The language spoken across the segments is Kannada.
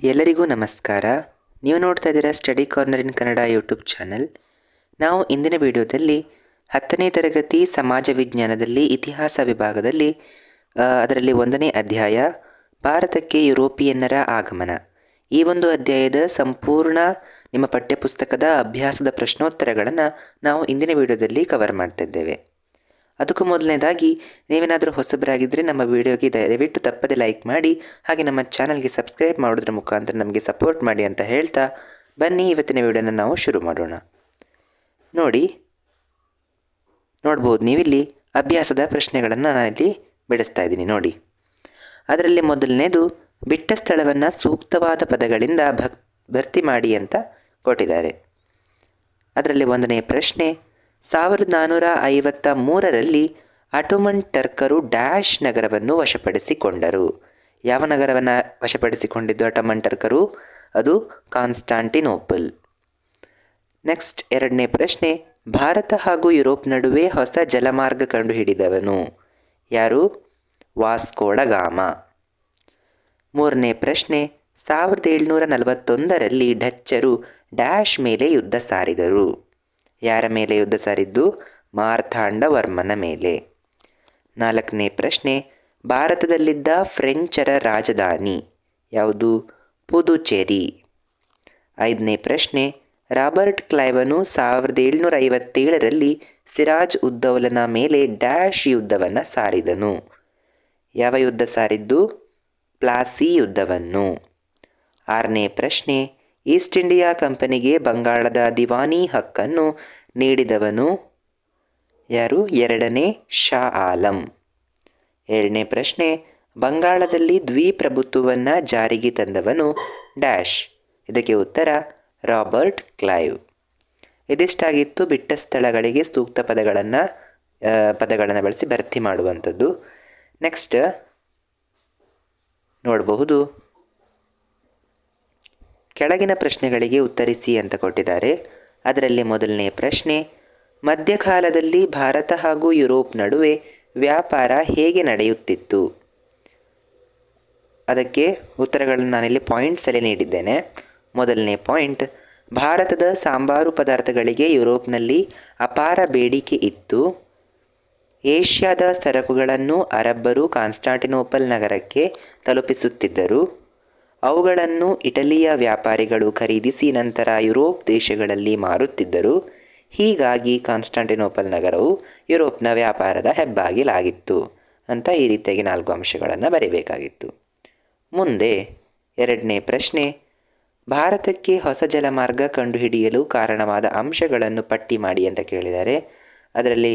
ಎಲ್ಲರಿಗೂ ನಮಸ್ಕಾರ. ನೀವು ನೋಡ್ತಾ ಇದ್ದೀರಾ ಸ್ಟಡಿ ಕಾರ್ನರ್ ಇನ್ ಕನ್ನಡ ಯೂಟ್ಯೂಬ್ ಚಾನಲ್. ನಾವು ಇಂದಿನ ವಿಡಿಯೋದಲ್ಲಿ 10ನೇ ತರಗತಿ ಸಮಾಜ ವಿಜ್ಞಾನದಲ್ಲಿ ಇತಿಹಾಸ ವಿಭಾಗದಲ್ಲಿ ಅದರಲ್ಲಿ 1ನೇ ಅಧ್ಯಾಯ ಭಾರತಕ್ಕೆ ಯುರೋಪಿಯನ್ನರ ಆಗಮನ, ಈ ಒಂದು ಅಧ್ಯಾಯದ ಸಂಪೂರ್ಣ ನಿಮ್ಮ ಪಠ್ಯಪುಸ್ತಕದ ಅಭ್ಯಾಸದ ಪ್ರಶ್ನೋತ್ತರಗಳನ್ನು ನಾವು ಇಂದಿನ ವಿಡಿಯೋದಲ್ಲಿ ಕವರ್ ಮಾಡ್ತಾ ಇದ್ದೇವೆ. ಅದಕ್ಕೂ ಮೊದಲನೇದಾಗಿ ನೀವೇನಾದರೂ ಹೊಸಬರಾಗಿದ್ದರೆ ನಮ್ಮ ವಿಡಿಯೋಗೆ ದಯವಿಟ್ಟು ತಪ್ಪದೆ ಲೈಕ್ ಮಾಡಿ, ಹಾಗೆ ನಮ್ಮ ಚಾನಲ್ಗೆ ಸಬ್ಸ್ಕ್ರೈಬ್ ಮಾಡೋದ್ರ ಮುಖಾಂತರ ನಮಗೆ ಸಪೋರ್ಟ್ ಮಾಡಿ ಅಂತ ಹೇಳ್ತಾ ಬನ್ನಿ ಇವತ್ತಿನ ವಿಡಿಯೋನ ನಾವು ಶುರು ಮಾಡೋಣ. ನೋಡ್ಬೋದು ನೀವಿಲ್ಲಿ ಅಭ್ಯಾಸದ ಪ್ರಶ್ನೆಗಳನ್ನು ನಾನಿಲ್ಲಿ ಬಿಡಿಸ್ತಾ ಇದ್ದೀನಿ ನೋಡಿ. ಅದರಲ್ಲಿ ಮೊದಲನೇದು ಬಿಟ್ಟ ಸ್ಥಳವನ್ನು ಸೂಕ್ತವಾದ ಪದಗಳಿಂದ ಭರ್ತಿ ಮಾಡಿ ಅಂತ ಕೊಟ್ಟಿದ್ದಾರೆ. ಅದರಲ್ಲಿ 1ನೇ ಪ್ರಶ್ನೆ, 1453ರಲ್ಲಿ ಅಟೋಮನ್ ಟರ್ಕರು ಡ್ಯಾಶ್ ನಗರವನ್ನು ವಶಪಡಿಸಿಕೊಂಡರು. ಯಾವ ನಗರವನ್ನು ವಶಪಡಿಸಿಕೊಂಡಿದ್ದು ಅಟೋಮನ್ ಟರ್ಕರು? ಅದು ಕಾನ್ಸ್ಟಾಂಟಿನೋಪಲ್. ನೆಕ್ಸ್ಟ್ 2ನೇ ಪ್ರಶ್ನೆ, ಭಾರತ ಹಾಗೂ ಯುರೋಪ್ ನಡುವೆ ಹೊಸ ಜಲಮಾರ್ಗ ಕಂಡುಹಿಡಿದವನು ಯಾರು? ವಾಸ್ಕೋ ಡ ಗಾಮ. 3ನೇ ಪ್ರಶ್ನೆ, 1741ರಲ್ಲಿ ಡಚ್ಚರು ಡ್ಯಾಶ್ ಮೇಲೆ ಯುದ್ಧ ಸಾರಿದರು. ಯಾರ ಮೇಲೆ ಯುದ್ಧ ಸಾರಿದ್ದು? ಮಾರ್ತಾಂಡವರ್ಮನ ಮೇಲೆ. 4ನೇ ಪ್ರಶ್ನೆ, ಭಾರತದಲ್ಲಿದ್ದ ಫ್ರೆಂಚರ ರಾಜಧಾನಿ ಯಾವುದು? ಪುದುಚೇರಿ. 5ನೇ ಪ್ರಶ್ನೆ, ರಾಬರ್ಟ್ ಕ್ಲೈವನು 1757ರಲ್ಲಿ ಸಿರಾಜ್ ಉದ್ದೌಲನ ಮೇಲೆ ಡ್ಯಾಶ್ ಯುದ್ಧವನ್ನು ಸಾರಿದನು. ಯಾವ ಯುದ್ಧ ಸಾರಿದ್ದು? ಪ್ಲಾಸಿ ಯುದ್ಧವನ್ನು. 6ನೇ ಪ್ರಶ್ನೆ, ಈಸ್ಟ್ ಇಂಡಿಯಾ ಕಂಪನಿಗೆ ಬಂಗಾಳದ ದಿವಾನಿ ಹಕ್ಕನ್ನು ನೀಡಿದವನು ಯಾರು? 2ನೇ ಶಾ ಆಲಂ. 7ನೇ ಪ್ರಶ್ನೆ, ಬಂಗಾಳದಲ್ಲಿ ದ್ವಿಪ್ರಭುತ್ವವನ್ನು ಜಾರಿಗೆ ತಂದವನು ಡ್ಯಾಶ್. ಇದಕ್ಕೆ ಉತ್ತರ ರಾಬರ್ಟ್ ಕ್ಲೈವ್. ಇದಿಷ್ಟಾಗಿತ್ತು ಬಿಟ್ಟ ಸ್ಥಳಗಳಿಗೆ ಸೂಕ್ತ ಪದಗಳನ್ನು ಬಳಸಿ ಭರ್ತಿ ಮಾಡುವಂಥದ್ದು. ನೆಕ್ಸ್ಟ್ ನೋಡಬಹುದು, ಕೆಳಗಿನ ಪ್ರಶ್ನೆಗಳಿಗೆ ಉತ್ತರಿಸಿ ಅಂತ ಕೊಟ್ಟಿದ್ದಾರೆ. ಅದರಲ್ಲಿ ಮೊದಲನೇ ಪ್ರಶ್ನೆ, ಮಧ್ಯಕಾಲದಲ್ಲಿ ಭಾರತ ಹಾಗೂ ಯುರೋಪ್ ನಡುವೆ ವ್ಯಾಪಾರ ಹೇಗೆ ನಡೆಯುತ್ತಿತ್ತು? ಅದಕ್ಕೆ ಉತ್ತರಗಳನ್ನು ನಾನಿಲ್ಲಿ ಪಾಯಿಂಟ್ಸಲ್ಲಿ ನೀಡಿದ್ದೇನೆ. ಮೊದಲನೇ ಪಾಯಿಂಟ್, ಭಾರತದ ಸಾಂಬಾರು ಪದಾರ್ಥಗಳಿಗೆ ಯುರೋಪ್ನಲ್ಲಿ ಅಪಾರ ಬೇಡಿಕೆ ಇತ್ತು. ಏಷ್ಯಾದ ಸರಕುಗಳನ್ನು ಅರಬ್ಬರು ಕಾನ್ಸ್ಟಾಂಟಿನೋಪಲ್ ನಗರಕ್ಕೆ ತಲುಪಿಸುತ್ತಿದ್ದರು. ಅವುಗಳನ್ನು ಇಟಲಿಯ ವ್ಯಾಪಾರಿಗಳು ಖರೀದಿಸಿ ನಂತರ ಯುರೋಪ್ ದೇಶಗಳಲ್ಲಿ ಮಾರುತ್ತಿದ್ದರು. ಹೀಗಾಗಿ ಕಾನ್ಸ್ಟಾಂಟಿನೋಪಲ್ ನಗರವು ಯುರೋಪ್ನ ವ್ಯಾಪಾರದ ಹೆಬ್ಬಾಗಿಲಾಗಿತ್ತು ಅಂತ ಈ ರೀತಿಯಾಗಿ 4 ಅಂಶಗಳನ್ನು ಬರೀಬೇಕಾಗಿತ್ತು. ಮುಂದೆ 2ನೇ ಪ್ರಶ್ನೆ, ಭಾರತಕ್ಕೆ ಹೊಸ ಜಲಮಾರ್ಗ ಕಂಡುಹಿಡಿಯಲು ಕಾರಣವಾದ ಅಂಶಗಳನ್ನು ಪಟ್ಟಿ ಮಾಡಿ ಅಂತ ಕೇಳಿದ್ದಾರೆ. ಅದರಲ್ಲಿ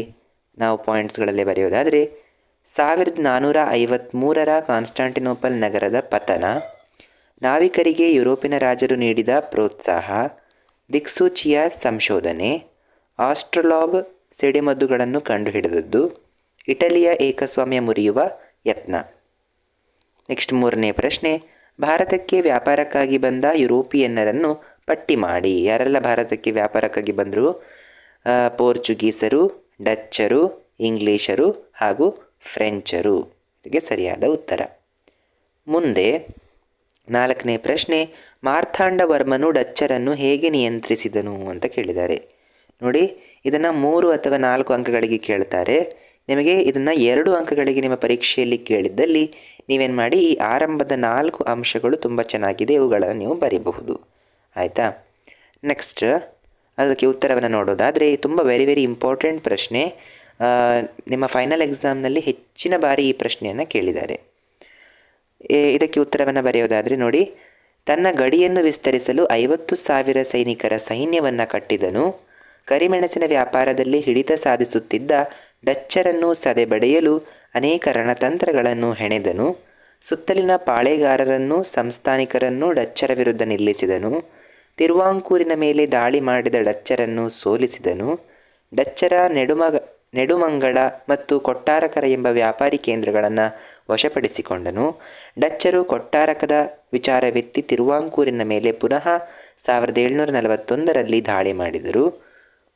ನಾವು ಪಾಯಿಂಟ್ಸ್ಗಳಲ್ಲಿ ಬರೆಯೋದಾದರೆ 1453ರ ಕಾನ್ಸ್ಟಾಂಟಿನೋಪಲ್ ನಗರದ ಪತನ, ನಾವಿಕರಿಗೆ ಯುರೋಪಿನ ರಾಜರು ನೀಡಿದ ಪ್ರೋತ್ಸಾಹ, ದಿಕ್ಸೂಚಿಯ ಸಂಶೋಧನೆ, ಆಸ್ಟ್ರಲಾಬ್ ಸಿಡಿಮದ್ದುಗಳನ್ನು ಕಂಡುಹಿಡಿದದ್ದು, ಇಟಲಿಯ ಏಕಸ್ವಾಮ್ಯ ಮುರಿಯುವ ಯತ್ನ. ನೆಕ್ಸ್ಟ್ 3ನೇ ಪ್ರಶ್ನೆ, ಭಾರತಕ್ಕೆ ವ್ಯಾಪಾರಕ್ಕಾಗಿ ಬಂದ ಯುರೋಪಿಯನ್ನರನ್ನು ಪಟ್ಟಿ ಮಾಡಿ. ಯಾರೆಲ್ಲ ಭಾರತಕ್ಕೆ ವ್ಯಾಪಾರಕ್ಕಾಗಿ ಬಂದರು? ಪೋರ್ಚುಗೀಸರು, ಡಚ್ಚರು, ಇಂಗ್ಲೀಷರು ಹಾಗೂ ಫ್ರೆಂಚರು. ಇದಕ್ಕೆ ಸರಿಯಾದ ಉತ್ತರ. ಮುಂದೆ 4ನೇ ಪ್ರಶ್ನೆ, ಮಾರ್ತಾಂಡವರ್ಮನು ಡಚ್ಚರನ್ನು ಹೇಗೆ ನಿಯಂತ್ರಿಸಿದನು ಅಂತ ಕೇಳಿದ್ದಾರೆ. ನೋಡಿ, ಇದನ್ನು 3 ಅಥವಾ 4 ಅಂಕಗಳಿಗೆ ಕೇಳ್ತಾರೆ. ನಿಮಗೆ ಇದನ್ನು 2 ಅಂಕಗಳಿಗೆ ನಿಮ್ಮ ಪರೀಕ್ಷೆಯಲ್ಲಿ ಕೇಳಿದ್ದಲ್ಲಿ ನೀವೇನು ಮಾಡಿ, ಈ ಆರಂಭದ 4 ಅಂಶಗಳು ತುಂಬ ಚೆನ್ನಾಗಿದೆ, ಇವುಗಳನ್ನು ನೀವು ಬರೀಬಹುದು. ಆಯಿತಾ? ನೆಕ್ಸ್ಟ್ ಅದಕ್ಕೆ ಉತ್ತರವನ್ನು ನೋಡೋದಾದರೆ ತುಂಬ ವೆರಿ ಇಂಪಾರ್ಟೆಂಟ್ ಪ್ರಶ್ನೆ. ನಿಮ್ಮ ಫೈನಲ್ ಎಕ್ಸಾಮ್ನಲ್ಲಿ ಹೆಚ್ಚಿನ ಬಾರಿ ಈ ಪ್ರಶ್ನೆಯನ್ನು ಕೇಳಿದ್ದಾರೆ. ಇದಕ್ಕೆ ಉತ್ತರವನ್ನು ಬರೆಯೋದಾದರೆ ನೋಡಿ, ತನ್ನ ಗಡಿಯನ್ನು ವಿಸ್ತರಿಸಲು 50,000 ಸೈನಿಕರ ಸೈನ್ಯವನ್ನು ಕಟ್ಟಿದನು. ಕರಿಮೆಣಸಿನ ವ್ಯಾಪಾರದಲ್ಲಿ ಹಿಡಿತ ಸಾಧಿಸುತ್ತಿದ್ದ ಡಚ್ಚರನ್ನು ಸದೆಬಡೆಯಲು ಅನೇಕ ರಣತಂತ್ರಗಳನ್ನು ಹೆಣೆದನು. ಸುತ್ತಲಿನ ಪಾಳೆಗಾರರನ್ನು ಸಂಸ್ಥಾನಿಕರನ್ನು ಡಚ್ಚರ ವಿರುದ್ಧ ನಿಲ್ಲಿಸಿದನು. ತಿರುವಾಂಕೂರಿನ ಮೇಲೆ ದಾಳಿ ಮಾಡಿದ ಡಚ್ಚರನ್ನು ಸೋಲಿಸಿದನು. ಡಚ್ಚರ ನೆಡುಮಂಗಡ ಮತ್ತು ಕೊಟ್ಟಾರಕರ ಎಂಬ ವ್ಯಾಪಾರಿ ಕೇಂದ್ರಗಳನ್ನು ವಶಪಡಿಸಿಕೊಂಡನು. ಡಚ್ಚರು ಕೊಟ್ಟಾರಕದ ವಿಚಾರವೆತ್ತಿ ತಿರುವಾಂಕೂರಿನ ಮೇಲೆ ಪುನಃ 1741ರಲ್ಲಿ ದಾಳಿ ಮಾಡಿದರು.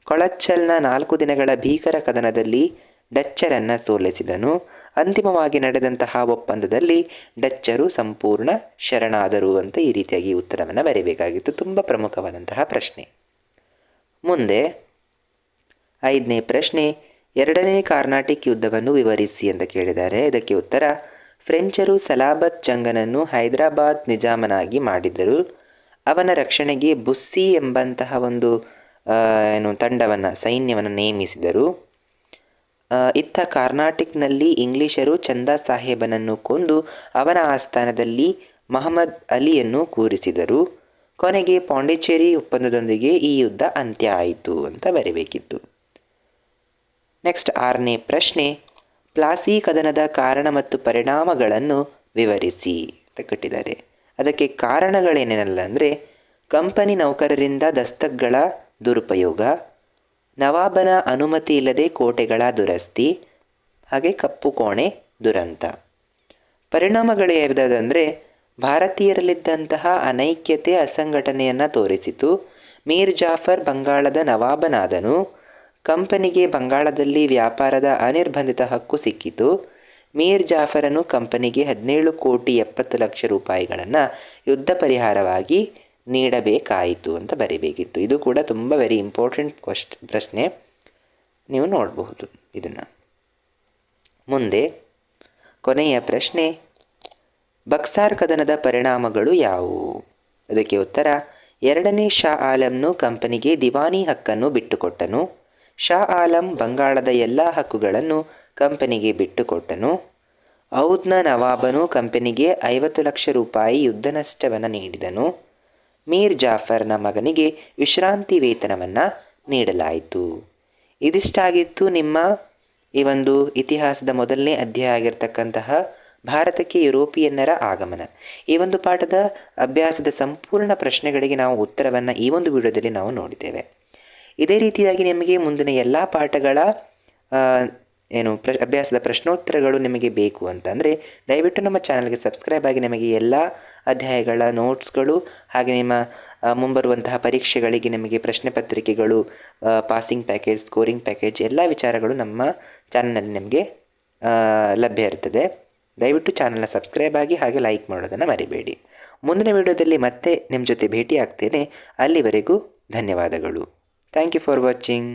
ಕೊಳಚ್ಚಲ್ನ 4 ದಿನಗಳ ಭೀಕರ ಕದನದಲ್ಲಿ ಡಚ್ಚರನ್ನು ಸೋಲಿಸಿದನು. ಅಂತಿಮವಾಗಿ ನಡೆದಂತಹ ಒಪ್ಪಂದದಲ್ಲಿ ಡಚ್ಚರು ಸಂಪೂರ್ಣ ಶರಣಾದರು ಅಂತ ಈ ರೀತಿಯಾಗಿ ಉತ್ತರವನ್ನು ಬರೀಬೇಕಾಗಿತ್ತು. ತುಂಬ ಪ್ರಮುಖವಾದಂತಹ ಪ್ರಶ್ನೆ. ಮುಂದೆ 5ನೇ ಪ್ರಶ್ನೆ, ಎರಡನೇ ಕಾರ್ನಾಟಿಕ್ ಯುದ್ಧವನ್ನು ವಿವರಿಸಿ ಅಂತ ಕೇಳಿದ್ದಾರೆ. ಇದಕ್ಕೆ ಉತ್ತರ, ಫ್ರೆಂಚರು ಸಲಾಬತ್ ಜಂಗನನ್ನು ಹೈದರಾಬಾದ್ ನಿಜಾಮನಾಗಿ ಮಾಡಿದರು. ಅವನ ರಕ್ಷಣೆಗೆ ಬುಸ್ಸಿ ಎಂಬಂತಹ ಒಂದು ತಂಡವನ್ನು ಸೈನ್ಯವನ್ನು ನೇಮಿಸಿದರು. ಇತ್ತ ಕಾರ್ನಾಟಿಕ್ನಲ್ಲಿ ಇಂಗ್ಲಿಷರು ಚಂದಾ ಸಾಹೇಬನನ್ನು ಕೊಂದು ಅವನ ಆಸ್ಥಾನದಲ್ಲಿ ಮಹಮ್ಮದ್ ಅಲಿಯನ್ನು ಕೂರಿಸಿದರು. ಕೊನೆಗೆ ಪಾಂಡಿಚೇರಿ ಒಪ್ಪಂದದೊಂದಿಗೆ ಈ ಯುದ್ಧ ಅಂತ್ಯ ಆಯಿತು ಅಂತ ಬರೀಬೇಕಿತ್ತು. ನೆಕ್ಸ್ಟ್ 6ನೇ ಪ್ರಶ್ನೆ, ಪ್ಲಾಸಿ ಕದನದ ಕಾರಣ ಮತ್ತು ಪರಿಣಾಮಗಳನ್ನು ವಿವರಿಸಿ ಅಂತ ಕಟ್ಟಿದ್ದಾರೆ. ಅದಕ್ಕೆ ಕಾರಣಗಳೇನೇನಲ್ಲ ಅಂದರೆ, ಕಂಪನಿ ನೌಕರರಿಂದ ದಸ್ತಕ್ಗಳ ದುರುಪಯೋಗ, ನವಾಬನ ಅನುಮತಿ ಇಲ್ಲದೆ ಕೋಟೆಗಳ ದುರಸ್ತಿ, ಹಾಗೆ ಕಪ್ಪು ಕೋಣೆ ದುರಂತ. ಪರಿಣಾಮಗಳು ಯಾವುದಾದಂದರೆ, ಭಾರತೀಯರಲ್ಲಿದ್ದಂತಹ ಅನೈಕ್ಯತೆ ಅಸಂಘಟನೆಯನ್ನು ತೋರಿಸಿತು. ಮೀರ್ ಜಾಫರ್ ಬಂಗಾಳದ ನವಾಬನಾದನು. ಕಂಪನಿಗೆ ಬಂಗಾಳದಲ್ಲಿ ವ್ಯಾಪಾರದ ಅನಿರ್ಬಂಧಿತ ಹಕ್ಕು ಸಿಕ್ಕಿತು. ಮೀರ್ ಜಾಫರನು ಕಂಪನಿಗೆ 17,70,00,000 ರೂಪಾಯಿಗಳನ್ನು ಯುದ್ಧ ಪರಿಹಾರವಾಗಿ ನೀಡಬೇಕಾಯಿತು ಅಂತ ಬರೀಬೇಕಿತ್ತು. ಇದು ಕೂಡ ತುಂಬ ವೆರಿ ಇಂಪಾರ್ಟೆಂಟ್ ಪ್ರಶ್ನೆ, ನೀವು ನೋಡಬಹುದು ಇದನ್ನು. ಮುಂದೆ ಕೊನೆಯ ಪ್ರಶ್ನೆ, ಬಕ್ಸಾರ್ ಕದನದ ಪರಿಣಾಮಗಳು ಯಾವುವು? ಅದಕ್ಕೆ ಉತ್ತರ, ಎರಡನೇ ಶಾ ಆಲಂನು ಕಂಪನಿಗೆ ದಿವಾನಿ ಹಕ್ಕನ್ನು ಬಿಟ್ಟುಕೊಟ್ಟನು. ಶಾ ಆಲಂ ಬಂಗಾಳದ ಎಲ್ಲ ಹಕ್ಕುಗಳನ್ನು ಕಂಪನಿಗೆ ಬಿಟ್ಟುಕೊಟ್ಟನು. ಔದ್ನ ನವಾಬನು ಕಂಪನಿಗೆ 50,00,000 ರೂಪಾಯಿ ಯುದ್ಧ ನಷ್ಟವನ್ನು ನೀಡಿದನು. ಮೀರ್ ಜಾಫರ್ನ ಮಗನಿಗೆ ವಿಶ್ರಾಂತಿ ವೇತನವನ್ನು ನೀಡಲಾಯಿತು. ಇದಿಷ್ಟಾಗಿತ್ತು ನಿಮ್ಮ ಈ ಒಂದು ಇತಿಹಾಸದ ಮೊದಲನೇ ಅಧ್ಯಾಯ ಆಗಿರ್ತಕ್ಕಂತಹ ಭಾರತಕ್ಕೆ ಯುರೋಪಿಯನ್ನರ ಆಗಮನ. ಈ ಒಂದು ಪಾಠದ ಅಭ್ಯಾಸದ ಸಂಪೂರ್ಣ ಪ್ರಶ್ನೆಗಳಿಗೆ ನಾವು ಉತ್ತರವನ್ನು ಈ ಒಂದು ವಿಡಿಯೋದಲ್ಲಿ ನಾವು ನೋಡಿದ್ದೇವೆ. ಇದೇ ರೀತಿಯಾಗಿ ನಿಮಗೆ ಮುಂದಿನ ಎಲ್ಲ ಪಾಠಗಳ ಅಭ್ಯಾಸದ ಪ್ರಶ್ನೋತ್ತರಗಳು ನಿಮಗೆ ಬೇಕು ಅಂತಂದರೆ ದಯವಿಟ್ಟು ನಮ್ಮ ಚಾನಲ್ಗೆ ಸಬ್ಸ್ಕ್ರೈಬ್ ಆಗಿ ನಿಮಗೆ ಎಲ್ಲ ಅಧ್ಯಾಯಗಳ ನೋಟ್ಸ್ಗಳು ಹಾಗೆ ನಿಮ್ಮ ಮುಂಬರುವಂತಹ ಪರೀಕ್ಷೆಗಳಿಗೆ ನಿಮಗೆ ಪ್ರಶ್ನೆ ಪತ್ರಿಕೆಗಳು, ಪಾಸಿಂಗ್ ಪ್ಯಾಕೇಜ್, ಸ್ಕೋರಿಂಗ್ ಪ್ಯಾಕೇಜ್ ಎಲ್ಲ ವಿಚಾರಗಳು ನಮ್ಮ ಚಾನಲ್ನಲ್ಲಿ ನಿಮಗೆ ಲಭ್ಯ ಇರ್ತದೆ. ದಯವಿಟ್ಟು ಚಾನಲ್ನ ಸಬ್ಸ್ಕ್ರೈಬ್ ಆಗಿ ಹಾಗೆ ಲೈಕ್ ಮಾಡೋದನ್ನು ಮರಿಬೇಡಿ. ಮುಂದಿನ ವಿಡಿಯೋದಲ್ಲಿ ಮತ್ತೆ ನಿಮ್ಮ ಜೊತೆ ಭೇಟಿ ಆಗ್ತೇನೆ. ಅಲ್ಲಿವರೆಗೂ ಧನ್ಯವಾದಗಳು. Thank you for watching.